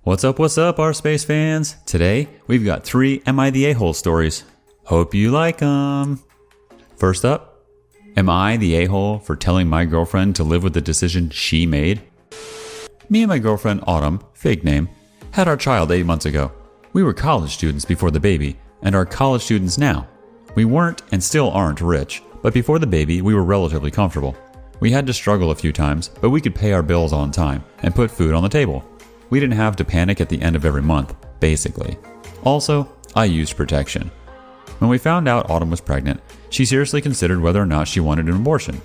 What's up, our space fans? Today, we've got 3 Am I the A-hole stories. Hope you like them. First up, am I the a-hole for telling my girlfriend to live with the decision she made? Me and my girlfriend, Autumn, fake name, had our child 8 months ago. We were college students before the baby, and are college students now. We weren't and still aren't rich, but before the baby, we were relatively comfortable. We had to struggle a few times, but we could pay our bills on time and put food on the table. We didn't have to panic at the end of every month, basically. Also, I used protection. When we found out Autumn was pregnant, she seriously considered whether or not she wanted an abortion.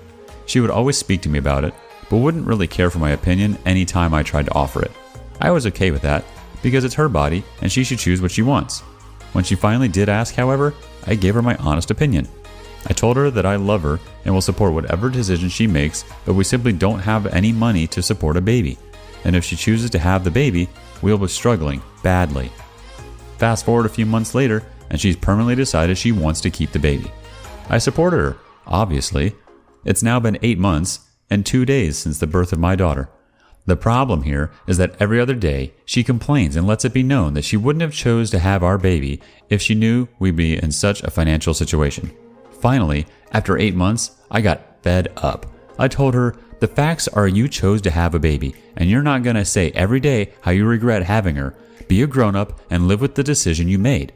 She would always speak to me about it, but wouldn't really care for my opinion any time I tried to offer it. I was okay with that, because it's her body and she should choose what she wants. When she finally did ask, however, I gave her my honest opinion. I told her that I love her and will support whatever decision she makes, but we simply don't have any money to support a baby. And if she chooses to have the baby, we'll be struggling badly. Fast forward a few months later, and she's permanently decided she wants to keep the baby. I supported her, obviously. It's now been 8 months and 2 days since the birth of my daughter. The problem here is that every other day, she complains and lets it be known that she wouldn't have chose to have our baby if she knew we'd be in such a financial situation. Finally, after 8 months, I got fed up. I told her, the facts are you chose to have a baby, and you're not going to say every day how you regret having her. Be a grown-up and live with the decision you made.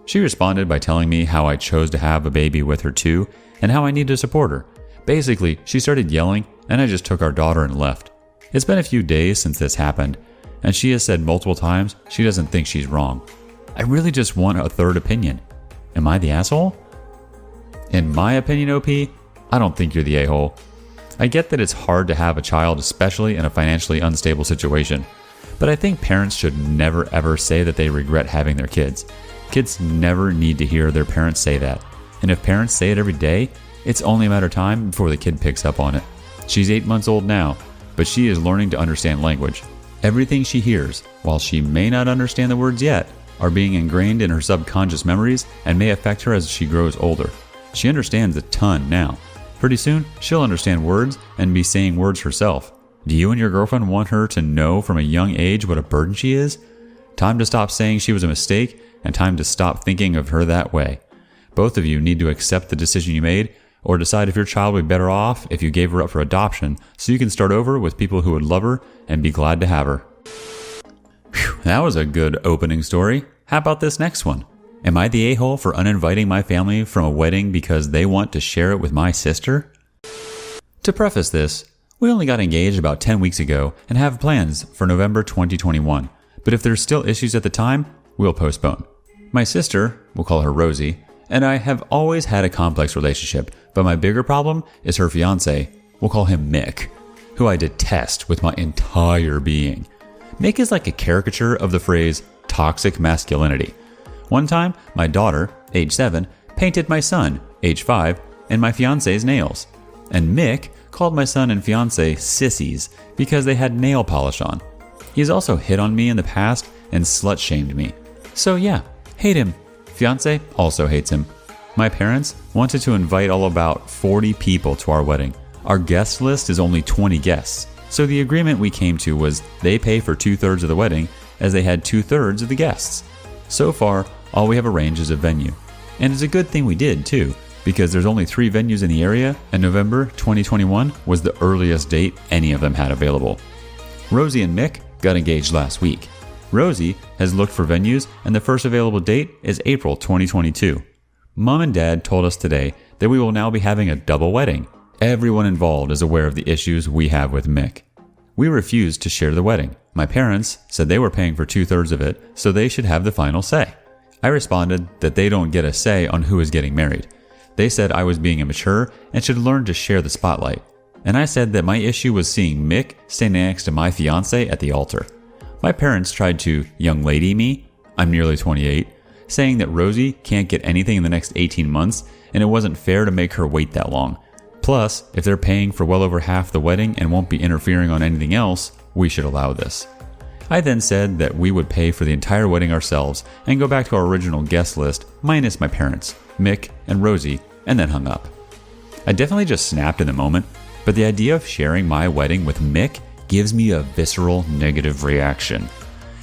She responded by telling me how I chose to have a baby with her too, and how I need to support her. Basically, she started yelling, and I just took our daughter and left. It's been a few days since this happened, and she has said multiple times she doesn't think she's wrong. I really just want a third opinion. Am I the asshole? In my opinion, OP, I don't think you're the a-hole. I get that it's hard to have a child, especially in a financially unstable situation, but I think parents should never ever say that they regret having their kids. Kids never need to hear their parents say that, and if parents say it every day, it's only a matter of time before the kid picks up on it. She's 8 months old now, but she is learning to understand language. Everything she hears, while she may not understand the words yet, are being ingrained in her subconscious memories and may affect her as she grows older. She understands a ton now. Pretty soon, she'll understand words and be saying words herself. Do you and your girlfriend want her to know from a young age what a burden she is? Time to stop saying she was a mistake, and time to stop thinking of her that way. Both of you need to accept the decision you made, or decide if your child would be better off if you gave her up for adoption, so you can start over with people who would love her and be glad to have her. Whew, that was a good opening story. How about this next one? Am I the a-hole for uninviting my family from a wedding because they want to share it with my sister? To preface this, we only got engaged about 10 weeks ago and have plans for November 2021, but if there's still issues at the time, we'll postpone. My sister, we'll call her Rosie, and I have always had a complex relationship, but my bigger problem is her fiancé, we'll call him Mick, who I detest with my entire being. Mick is like a caricature of the phrase toxic masculinity. One time, my daughter, age 7, painted my son, age 5, and my fiancé's nails. And Mick called my son and fiancé sissies because they had nail polish on. He's also hit on me in the past and slut-shamed me. So yeah, hate him. Fiancé also hates him. My parents wanted to invite all about 40 people to our wedding. Our guest list is only 20 guests. So the agreement we came to was they pay for 2/3 of the wedding as they had 2/3 of the guests. So far, all we have arranged is a venue. And it's a good thing we did, too, because there's only 3 venues in the area, and November 2021 was the earliest date any of them had available. Rosie and Mick got engaged last week. Rosie has looked for venues, and the first available date is April 2022. Mom and Dad told us today that we will now be having a double wedding. Everyone involved is aware of the issues we have with Mick. We refused to share the wedding. My parents said they were paying for 2/3 of it, so they should have the final say. I responded that they don't get a say on who is getting married. They said I was being immature and should learn to share the spotlight. And I said that my issue was seeing Mick standing next to my fiancé at the altar. My parents tried to young lady me, I'm nearly 28, saying that Rosie can't get anything in the next 18 months and it wasn't fair to make her wait that long. Plus, if they're paying for well over half the wedding and won't be interfering on anything else, we should allow this. I then said that we would pay for the entire wedding ourselves and go back to our original guest list minus my parents, Mick and Rosie, and then hung up. I definitely just snapped in the moment, but the idea of sharing my wedding with Mick gives me a visceral negative reaction.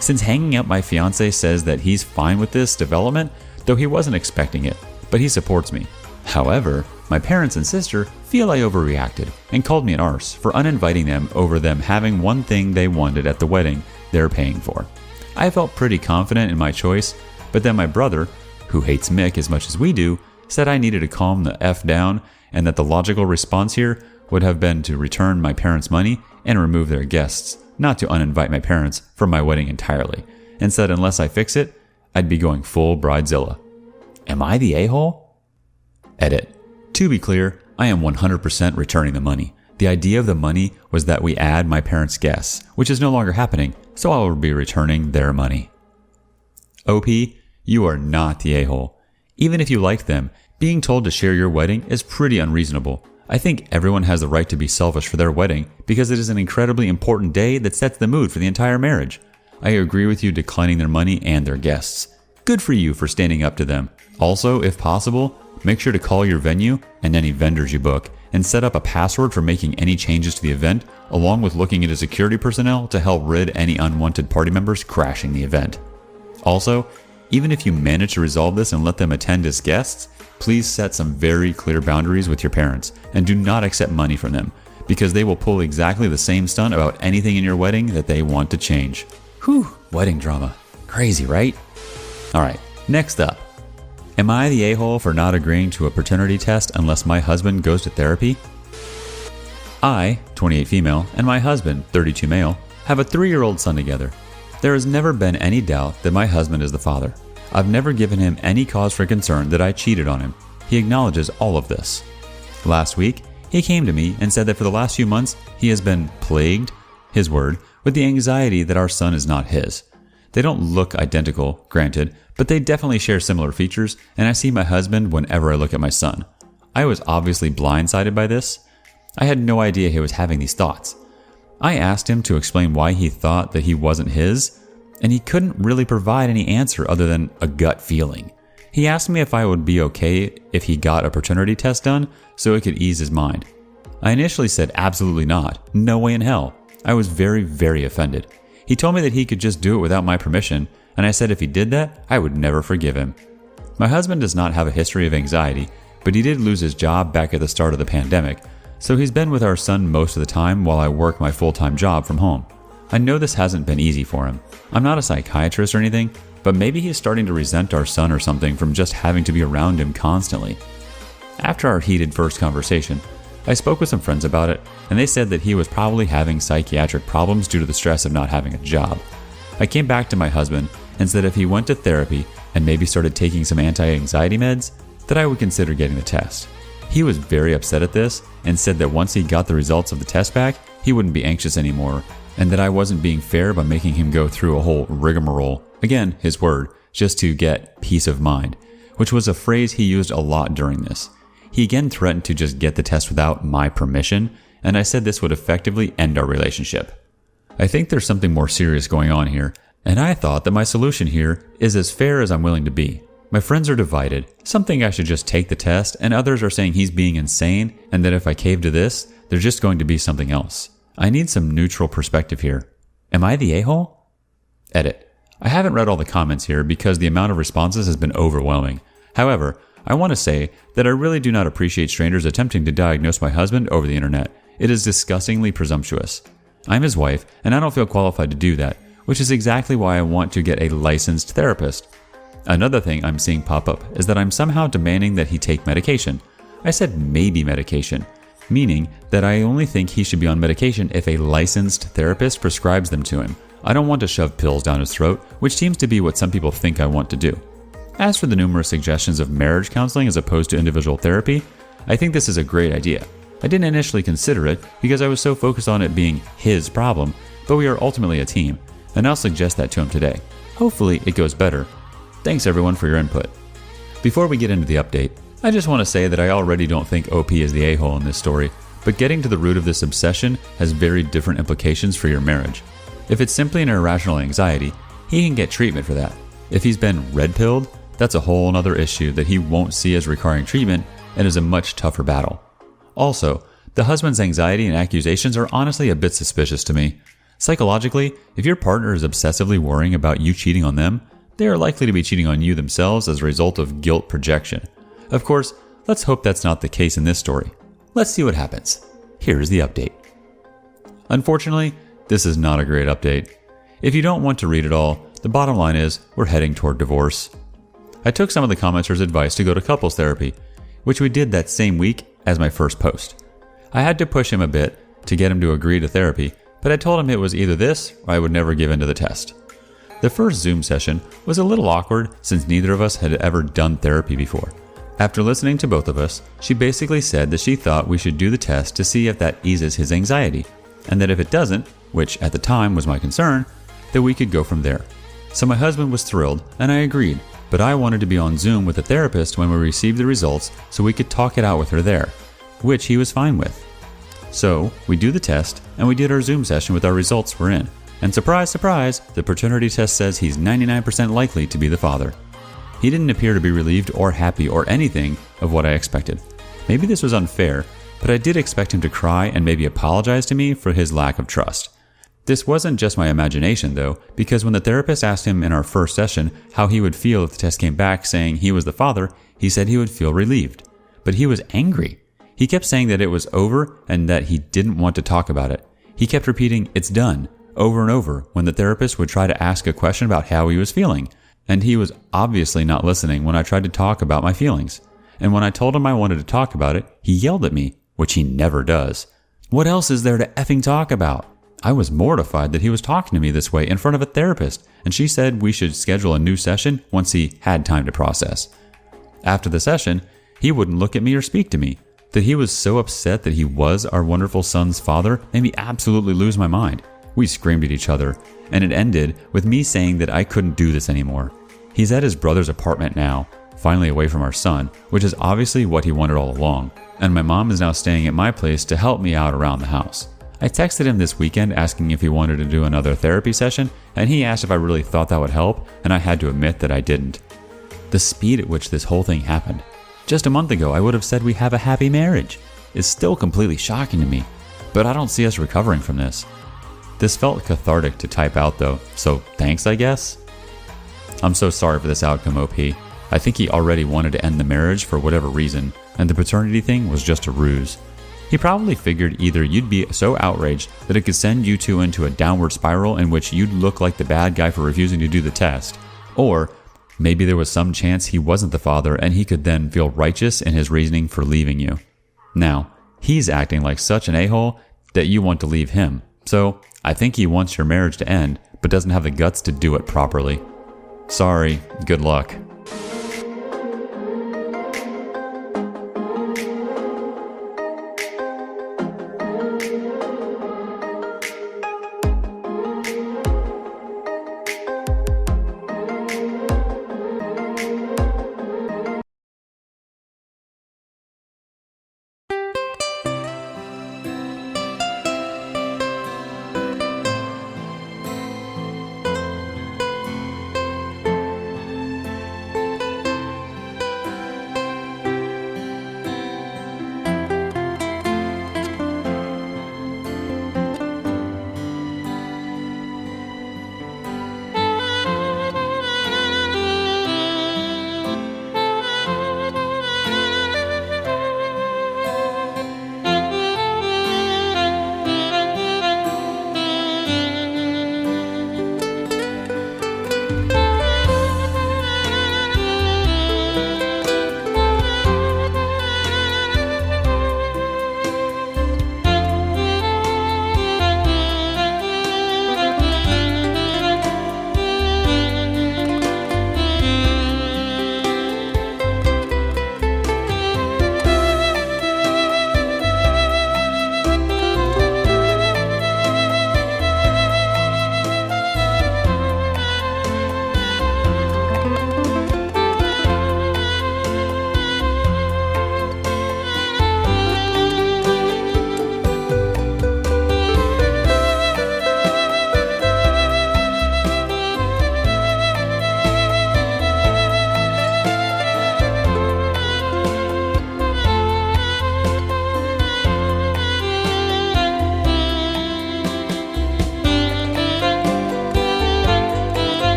since hanging out my fiance says that he's fine with this development, though he wasn't expecting it, but he supports me. However, my parents and sister feel I overreacted and called me an arse for uninviting them over them having one thing they wanted at the wedding they're paying for. I felt pretty confident in my choice, but then my brother, who hates Mick as much as we do, said I needed to calm the F down and that the logical response here would have been to return my parents' money and remove their guests, not to uninvite my parents from my wedding entirely, and said unless I fix it, I'd be going full bridezilla. Am I the a-hole? Edit. To be clear, I am 100% returning the money. The idea of the money was that we add my parents' guests, which is no longer happening, so I will be returning their money. OP, you are not the a-hole. Even if you like them, being told to share your wedding is pretty unreasonable. I think everyone has the right to be selfish for their wedding because it is an incredibly important day that sets the mood for the entire marriage. I agree with you declining their money and their guests. Good for you for standing up to them. Also, if possible, make sure to call your venue and any vendors you book and set up a password for making any changes to the event, along with looking into security personnel to help rid any unwanted party members crashing the event. Also, even if you manage to resolve this and let them attend as guests, please set some very clear boundaries with your parents and do not accept money from them because they will pull exactly the same stunt about anything in your wedding that they want to change. Whew, wedding drama. Crazy, right? Alright, next up. Am I the a-hole for not agreeing to a paternity test unless my husband goes to therapy? I, 28 female, and my husband, 32 male, have a 3-year-old son together. There has never been any doubt that my husband is the father. I've never given him any cause for concern that I cheated on him. He acknowledges all of this. Last week, he came to me and said that for the last few months, he has been plagued, his word, with the anxiety that our son is not his. They don't look identical, granted, but they definitely share similar features, and I see my husband whenever I look at my son. I was obviously blindsided by this. I had no idea he was having these thoughts. I asked him to explain why he thought that he wasn't his, and he couldn't really provide any answer other than a gut feeling. He asked me if I would be okay if he got a paternity test done so it could ease his mind. I initially said absolutely not, no way in hell. I was very, very offended. He told me that he could just do it without my permission, and I said if he did that, I would never forgive him. My husband does not have a history of anxiety, but he did lose his job back at the start of the pandemic, so he's been with our son most of the time while I work my full-time job from home. I know this hasn't been easy for him. I'm not a psychiatrist or anything, but maybe he's starting to resent our son or something from just having to be around him constantly. After our heated first conversation, I spoke with some friends about it, and they said that he was probably having psychiatric problems due to the stress of not having a job. I came back to my husband and said if he went to therapy and maybe started taking some anti-anxiety meds, that I would consider getting the test. He was very upset at this and said that once he got the results of the test back, he wouldn't be anxious anymore, and that I wasn't being fair by making him go through a whole rigmarole, again, his word, just to get peace of mind, which was a phrase he used a lot during this. He again threatened to just get the test without my permission, and I said this would effectively end our relationship. I think there's something more serious going on here, and I thought that my solution here is as fair as I'm willing to be. My friends are divided. Some think I should just take the test, and others are saying he's being insane, and that if I cave to this, there's just going to be something else. I need some neutral perspective here. Am I the a-hole? Edit. I haven't read all the comments here because the amount of responses has been overwhelming. However, I want to say that I really do not appreciate strangers attempting to diagnose my husband over the internet. It is disgustingly presumptuous. I'm his wife, and I don't feel qualified to do that, which is exactly why I want to get a licensed therapist. Another thing I'm seeing pop up is that I'm somehow demanding that he take medication. I said maybe medication, meaning that I only think he should be on medication if a licensed therapist prescribes them to him. I don't want to shove pills down his throat, which seems to be what some people think I want to do. As for the numerous suggestions of marriage counseling as opposed to individual therapy, I think this is a great idea. I didn't initially consider it because I was so focused on it being his problem, but we are ultimately a team, and I'll suggest that to him today. Hopefully it goes better. Thanks everyone for your input. Before we get into the update, I just want to say that I already don't think OP is the a-hole in this story, but getting to the root of this obsession has very different implications for your marriage. If it's simply an irrational anxiety, he can get treatment for that. If he's been red-pilled, that's a whole other issue that he won't see as requiring treatment and is a much tougher battle. Also, the husband's anxiety and accusations are honestly a bit suspicious to me. Psychologically, if your partner is obsessively worrying about you cheating on them, they are likely to be cheating on you themselves as a result of guilt projection. Of course, let's hope that's not the case in this story. Let's see what happens. Here's the update. Unfortunately, this is not a great update. If you don't want to read it all, the bottom line is we're heading toward divorce. I took some of the commenters' advice to go to couples therapy, which we did that same week as my first post. I had to push him a bit to get him to agree to therapy, but I told him it was either this or I would never give in to the test. The first Zoom session was a little awkward since neither of us had ever done therapy before. After listening to both of us, she basically said that she thought we should do the test to see if that eases his anxiety, and that if it doesn't, which at the time was my concern, that we could go from there. So my husband was thrilled, and I agreed, but I wanted to be on Zoom with a therapist when we received the results so we could talk it out with her there, which he was fine with. So we do the test, and we did our Zoom session with our results were in. And surprise, surprise, the paternity test says he's 99% likely to be the father. He didn't appear to be relieved or happy or anything of what I expected. Maybe this was unfair, but I did expect him to cry and maybe apologize to me for his lack of trust. This wasn't just my imagination though, because when the therapist asked him in our first session how he would feel if the test came back saying he was the father, he said he would feel relieved. But he was angry. He kept saying that it was over and that he didn't want to talk about it. He kept repeating, "It's done," over and over when the therapist would try to ask a question about how he was feeling. And he was obviously not listening when I tried to talk about my feelings. And when I told him I wanted to talk about it, he yelled at me, which he never does. What else is there to effing talk about? I was mortified that he was talking to me this way in front of a therapist, and she said we should schedule a new session once he had time to process. After the session, he wouldn't look at me or speak to me. That he was so upset that he was our wonderful son's father made me absolutely lose my mind. We screamed at each other, and it ended with me saying that I couldn't do this anymore. He's at his brother's apartment now, finally away from our son, which is obviously what he wanted all along, and my mom is now staying at my place to help me out around the house. I texted him this weekend asking if he wanted to do another therapy session, and he asked if I really thought that would help, and I had to admit that I didn't. The speed at which this whole thing happened. Just a month ago, I would have said we have a happy marriage. Is still completely shocking to me, but I don't see us recovering from this. This felt cathartic to type out though, so thanks I guess? I'm so sorry for this outcome, OP. I think he already wanted to end the marriage for whatever reason, and the paternity thing was just a ruse. He probably figured either you'd be so outraged that it could send you two into a downward spiral in which you'd look like the bad guy for refusing to do the test, or maybe there was some chance he wasn't the father and he could then feel righteous in his reasoning for leaving you. Now, he's acting like such an a-hole that you want to leave him. So, I think he wants your marriage to end, but doesn't have the guts to do it properly. Sorry, good luck.